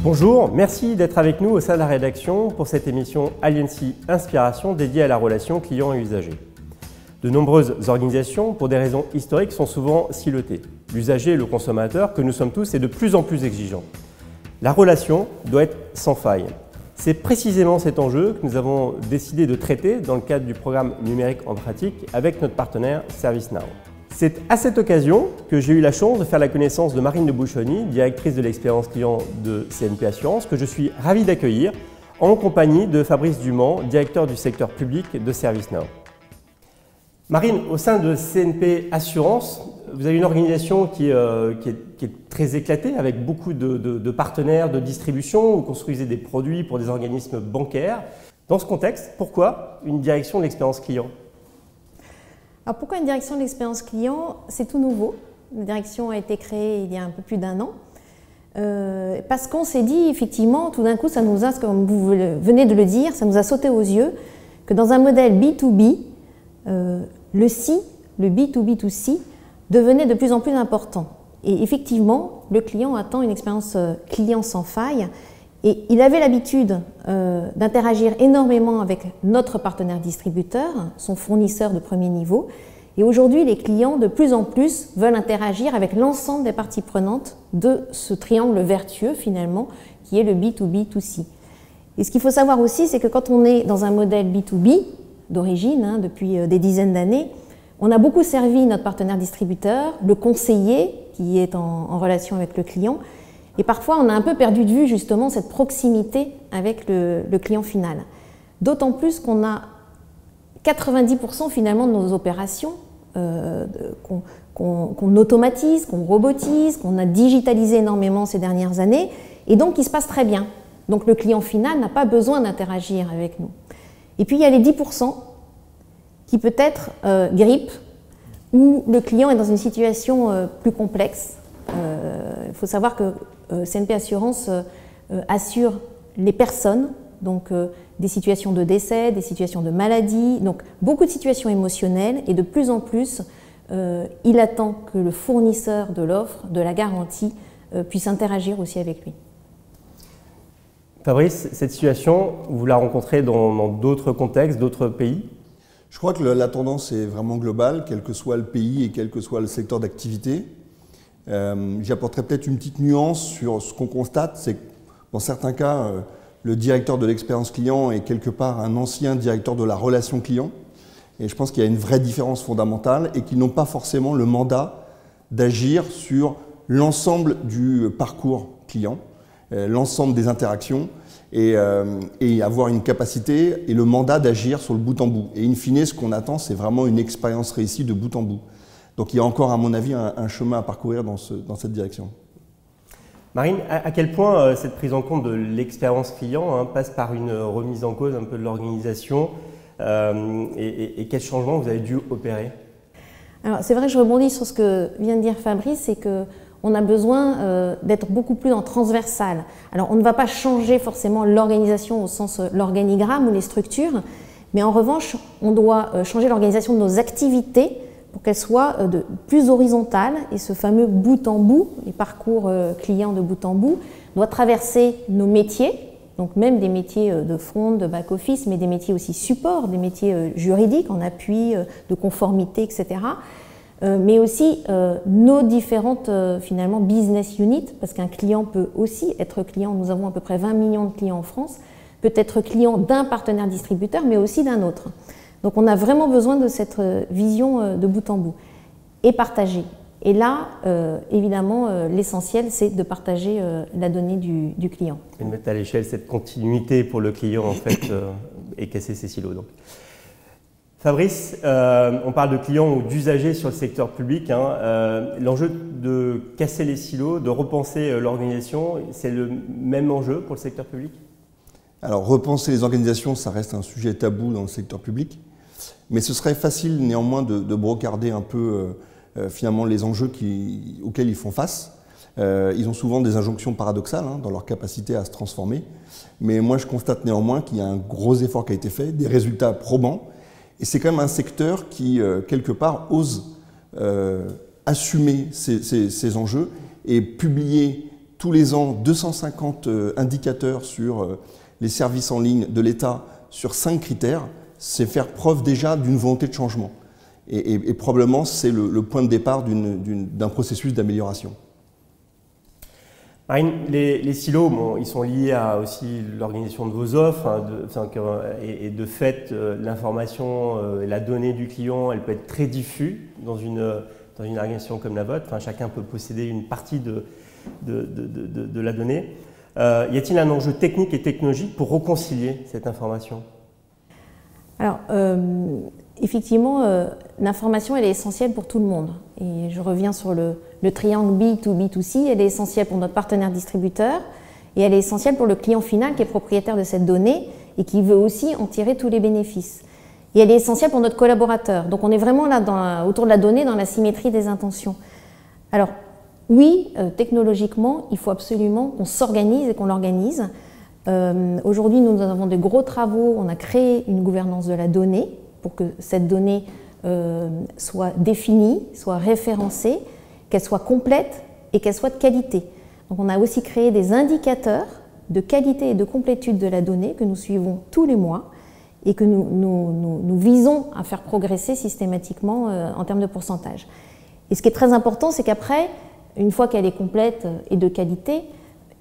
Bonjour, merci d'être avec nous au sein de la rédaction pour cette émission Aliancy Inspiration dédiée à la relation client et usager. De nombreuses organisations, pour des raisons historiques, sont souvent silotées. L'usager et le consommateur, que nous sommes tous, est de plus en plus exigeant. La relation doit être sans faille. C'est précisément cet enjeu que nous avons décidé de traiter dans le cadre du programme Numérique en pratique avec notre partenaire ServiceNow. C'est à cette occasion que j'ai eu la chance de faire la connaissance de Marine de Bouchonny, directrice de l'expérience client de CNP Assurance, que je suis ravi d'accueillir en compagnie de Fabrice Dumont, directeur du secteur public de ServiceNow. Marine, au sein de CNP Assurance, vous avez une organisation qui est très éclatée avec beaucoup de partenaires de distribution. Vous construisez des produits pour des organismes bancaires. Dans ce contexte, pourquoi une direction de l'expérience client ? Alors pourquoi une direction de l'expérience client? C'est tout nouveau. La direction a été créée il y a un peu plus d'un an. Parce qu'on s'est dit, effectivement, tout d'un coup, ça nous a, comme vous venez de le dire, ça nous a sauté aux yeux que dans un modèle B2B, le C, le B2B2C, devenait de plus en plus important. Et effectivement, le client attend une expérience client sans faille. Et il avait l'habitude d'interagir énormément avec notre partenaire distributeur, son fournisseur de premier niveau. Et aujourd'hui, les clients, de plus en plus, veulent interagir avec l'ensemble des parties prenantes de ce triangle vertueux, finalement, qui est le B2B2C. Et ce qu'il faut savoir aussi, c'est que quand on est dans un modèle B2B, d'origine, depuis des dizaines d'années, on a beaucoup servi notre partenaire distributeur, le conseiller, qui est en relation avec le client. Et parfois, on a un peu perdu de vue justement cette proximité avec le client final. D'autant plus qu'on a 90% finalement de nos opérations qu'on automatise, qu'on robotise, qu'on a digitalisé énormément ces dernières années, et donc qui se passe très bien. Donc le client final n'a pas besoin d'interagir avec nous. Et puis il y a les 10% qui peut-être grippent, où le client est dans une situation plus complexe. Il faut savoir que CNP Assurance assure les personnes, donc des situations de décès, des situations de maladie, donc beaucoup de situations émotionnelles, et de plus en plus, il attend que le fournisseur de l'offre, de la garantie, puisse interagir aussi avec lui. Fabrice, cette situation, vous la rencontrez dans d'autres contextes, d'autres pays ? Je crois que la tendance est vraiment globale, quel que soit le pays et quel que soit le secteur d'activité. J'apporterai peut-être une petite nuance sur ce qu'on constate, c'est que dans certains cas, le directeur de l'expérience client est quelque part un ancien directeur de la relation client. Et je pense qu'il y a une vraie différence fondamentale et qu'ils n'ont pas forcément le mandat d'agir sur l'ensemble du parcours client, l'ensemble des interactions et avoir une capacité et le mandat d'agir sur le bout en bout. Et in fine, ce qu'on attend, c'est vraiment une expérience réussie de bout en bout. Donc il y a encore, à mon avis, un chemin à parcourir dans cette direction. Marine, à quel point cette prise en compte de l'expérience client passe par une remise en cause un peu de l'organisation et quels changements vous avez dû opérer? Alors c'est vrai que je rebondis sur ce que vient de dire Fabrice, c'est qu'on a besoin d'être beaucoup plus en transversal. Alors on ne va pas changer forcément l'organisation au sens l'organigramme ou les structures, mais en revanche on doit changer l'organisation de nos activités pour qu'elle soit plus horizontale, et ce fameux bout en bout, les parcours clients de bout en bout, doit traverser nos métiers, donc même des métiers de front, de back-office, mais des métiers aussi support, des métiers juridiques en appui, de conformité, etc. Mais aussi nos différentes finalement business units, parce qu'un client peut aussi être client, nous avons à peu près 20 millions de clients en France, peut être client d'un partenaire distributeur, mais aussi d'un autre. Donc on a vraiment besoin de cette vision de bout en bout et partagée. Et là, évidemment, l'essentiel, c'est de partager la donnée du client. Et de mettre à l'échelle cette continuité pour le client, en fait, et casser ces silos. Donc. Fabrice, on parle de clients ou d'usagers sur le secteur public. L'enjeu de casser les silos, de repenser l'organisation, c'est le même enjeu pour le secteur public ? Alors, repenser les organisations, ça reste un sujet tabou dans le secteur public. Mais ce serait facile néanmoins de brocarder un peu finalement les enjeux auxquels ils font face. Ils ont souvent des injonctions paradoxales dans leur capacité à se transformer. Mais moi je constate néanmoins qu'il y a un gros effort qui a été fait, des résultats probants. Et c'est quand même un secteur qui, quelque part, ose assumer ces enjeux et publier tous les ans 250 indicateurs sur les services en ligne de l'État sur 5 critères, c'est faire preuve déjà d'une volonté de changement. Et probablement, c'est le point de départ d'un processus d'amélioration. Marine, les silos, bon, ils sont liés à aussi l'organisation de vos offres, hein, et de fait, l'information et la donnée du client, elle peut être très diffuse dans une organisation comme la vôtre. Enfin, chacun peut posséder une partie de la donnée. Y a-t-il un enjeu technique et technologique pour réconcilier cette information? Alors, effectivement, l'information, elle est essentielle pour tout le monde. Et je reviens sur le triangle B2B2C, elle est essentielle pour notre partenaire distributeur et elle est essentielle pour le client final qui est propriétaire de cette donnée et qui veut aussi en tirer tous les bénéfices. Et elle est essentielle pour notre collaborateur. Donc on est vraiment là autour de la donnée, dans la symétrie des intentions. Alors, oui, technologiquement, il faut absolument qu'on s'organise et qu'on l'organise. Aujourd'hui, nous avons de gros travaux, on a créé une gouvernance de la donnée pour que cette donnée soit définie, soit référencée, qu'elle soit complète et qu'elle soit de qualité. Donc on a aussi créé des indicateurs de qualité et de complétude de la donnée que nous suivons tous les mois et que nous visons à faire progresser systématiquement en termes de pourcentage. Et ce qui est très important, c'est qu'après, une fois qu'elle est complète et de qualité,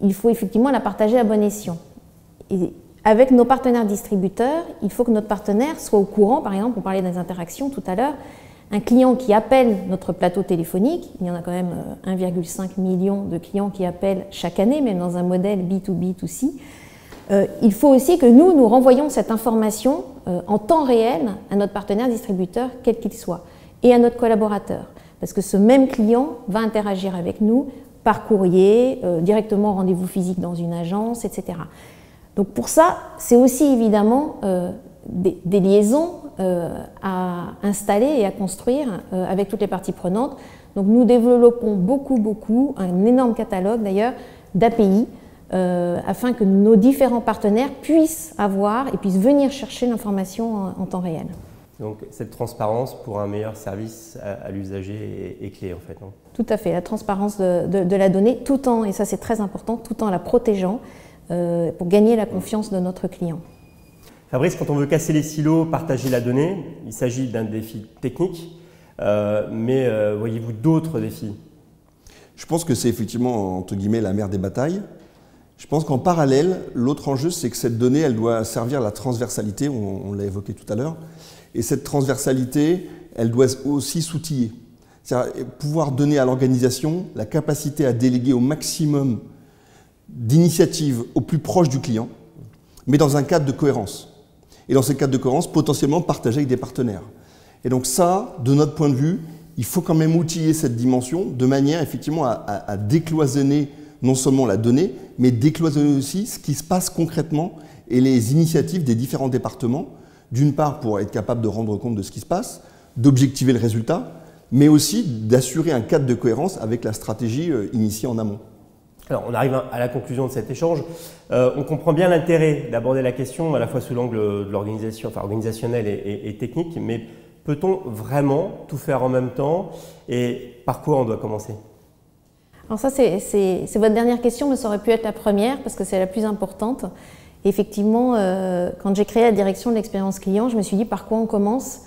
il faut effectivement la partager à bon escient. Et avec nos partenaires distributeurs, il faut que notre partenaire soit au courant. Par exemple, on parlait des interactions tout à l'heure. Un client qui appelle notre plateau téléphonique, il y en a quand même 1,5 million de clients qui appellent chaque année, même dans un modèle B2B2C. Il faut aussi que nous renvoyions cette information en temps réel à notre partenaire distributeur, quel qu'il soit, et à notre collaborateur. Parce que ce même client va interagir avec nous par courrier, directement rendez-vous physique dans une agence, etc. Donc pour ça, c'est aussi évidemment des liaisons à installer et à construire avec toutes les parties prenantes. Donc nous développons beaucoup, un énorme catalogue d'ailleurs d'API afin que nos différents partenaires puissent avoir et puissent venir chercher l'information en temps réel. Donc cette transparence pour un meilleur service à l'usager est clé en fait, non? Tout à fait, la transparence de la donnée, tout en, et ça c'est très important, tout en la protégeant pour gagner la confiance de notre client. Fabrice, quand on veut casser les silos, partager la donnée, il s'agit d'un défi technique, mais voyez-vous d'autres défis? Je pense que c'est effectivement, entre guillemets, la mère des batailles. Je pense qu'en parallèle, l'autre enjeu, c'est que cette donnée, elle doit servir à la transversalité, on l'a évoqué tout à l'heure, et cette transversalité, elle doit aussi s'outiller. C'est-à-dire pouvoir donner à l'organisation la capacité à déléguer au maximum d'initiatives au plus proche du client, mais dans un cadre de cohérence. Et dans ce cadre de cohérence, potentiellement partagé avec des partenaires. Et donc ça, de notre point de vue, il faut quand même outiller cette dimension de manière effectivement à décloisonner non seulement la donnée, mais décloisonner aussi ce qui se passe concrètement et les initiatives des différents départements, d'une part pour être capable de rendre compte de ce qui se passe, d'objectiver le résultat, mais aussi d'assurer un cadre de cohérence avec la stratégie initiée en amont. Alors, on arrive à la conclusion de cet échange. On comprend bien l'intérêt d'aborder la question à la fois sous l'angle de l'organisation, enfin organisationnel et technique, mais peut-on vraiment tout faire en même temps et par quoi on doit commencer? Alors ça, c'est votre dernière question, mais ça aurait pu être la première parce que c'est la plus importante. Et effectivement, quand j'ai créé la direction de l'expérience client, je me suis dit par quoi on commence?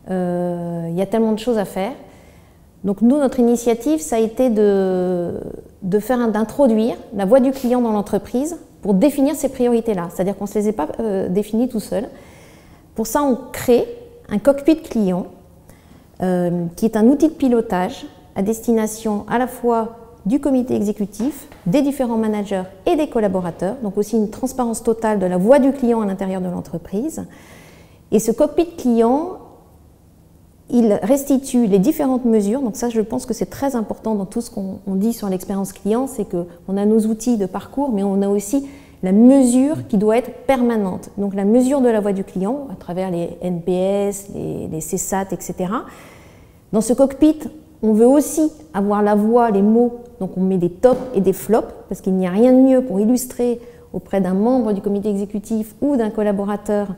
Il y a tellement de choses à faire. Donc nous, notre initiative, ça a été d'introduire la voix du client dans l'entreprise pour définir ces priorités-là. C'est-à-dire qu'on ne se les a pas définies tout seul. Pour ça, on crée un cockpit client qui est un outil de pilotage à destination à la fois du comité exécutif, des différents managers et des collaborateurs, donc aussi une transparence totale de la voix du client à l'intérieur de l'entreprise. Et ce cockpit client, il restitue les différentes mesures, donc ça je pense que c'est très important dans tout ce qu'on dit sur l'expérience client, c'est qu'on a nos outils de parcours, mais on a aussi la mesure qui doit être permanente. Donc la mesure de la voix du client, à travers les NPS, les CSAT, etc. Dans ce cockpit, on veut aussi avoir la voix, les mots, donc on met des tops et des flops, parce qu'il n'y a rien de mieux pour illustrer auprès d'un membre du comité exécutif ou d'un collaborateur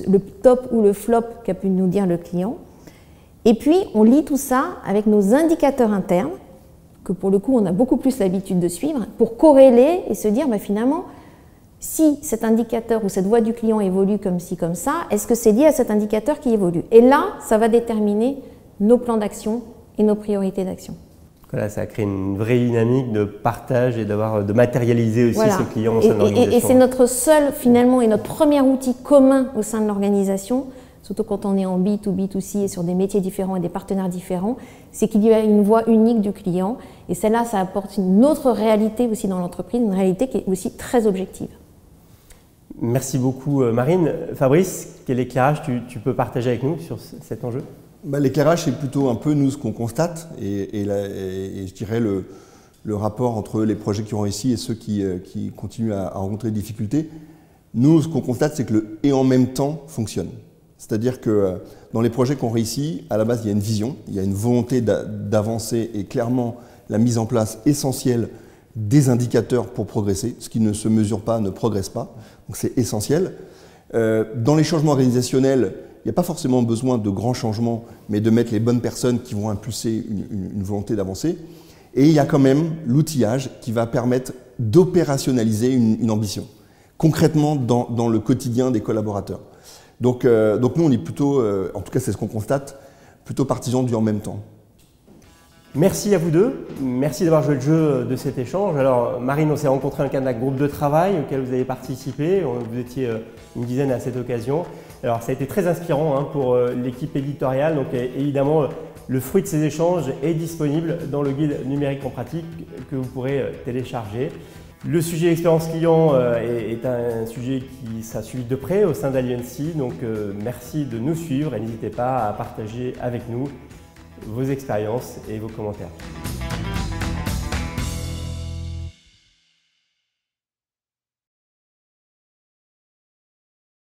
le top ou le flop qu'a pu nous dire le client. Et puis, on lie tout ça avec nos indicateurs internes que pour le coup on a beaucoup plus l'habitude de suivre, pour corréler et se dire finalement, si cet indicateur ou cette voie du client évolue comme ci, comme ça, est-ce que c'est lié à cet indicateur qui évolue? Et là, ça va déterminer nos plans d'action et nos priorités d'action. Voilà, ça crée une vraie dynamique de partage et de matérialiser aussi ce client au sein de l'organisation. Et c'est notre seul, finalement, et notre premier outil commun au sein de l'organisation, surtout quand on est en B2B2C et sur des métiers différents et des partenaires différents, c'est qu'il y a une voix unique du client. Et celle-là, ça apporte une autre réalité aussi dans l'entreprise, une réalité qui est aussi très objective. Merci beaucoup Marine. Fabrice, quel éclairage tu peux partager avec nous sur cet enjeu? L'éclairage, c'est plutôt un peu nous ce qu'on constate et je dirais le rapport entre les projets qui ont réussi et ceux qui continuent à rencontrer des difficultés. Nous, ce qu'on constate, c'est que le « et en même temps » fonctionne. C'est-à-dire que dans les projets qui ont réussi, à la base, il y a une vision, il y a une volonté d'avancer et clairement la mise en place essentielle des indicateurs pour progresser. Ce qui ne se mesure pas ne progresse pas, donc c'est essentiel. Dans les changements organisationnels, il n'y a pas forcément besoin de grands changements, mais de mettre les bonnes personnes qui vont impulser une volonté d'avancer. Et il y a quand même l'outillage qui va permettre d'opérationnaliser une ambition, concrètement dans le quotidien des collaborateurs. Donc nous, on est plutôt, en tout cas c'est ce qu'on constate, plutôt partisans du « en même temps ». Merci à vous deux, merci d'avoir joué le jeu de cet échange. Alors Marine, on s'est rencontrés dans le cadre d'un groupe de travail auquel vous avez participé, vous étiez une dizaine à cette occasion. Alors ça a été très inspirant pour l'équipe éditoriale, donc évidemment le fruit de ces échanges est disponible dans le guide numérique en pratique que vous pourrez télécharger. Le sujet expérience client est un sujet qui sera suivi de près au sein d'Alliancy, donc merci de nous suivre et n'hésitez pas à partager avec nous vos expériences et vos commentaires.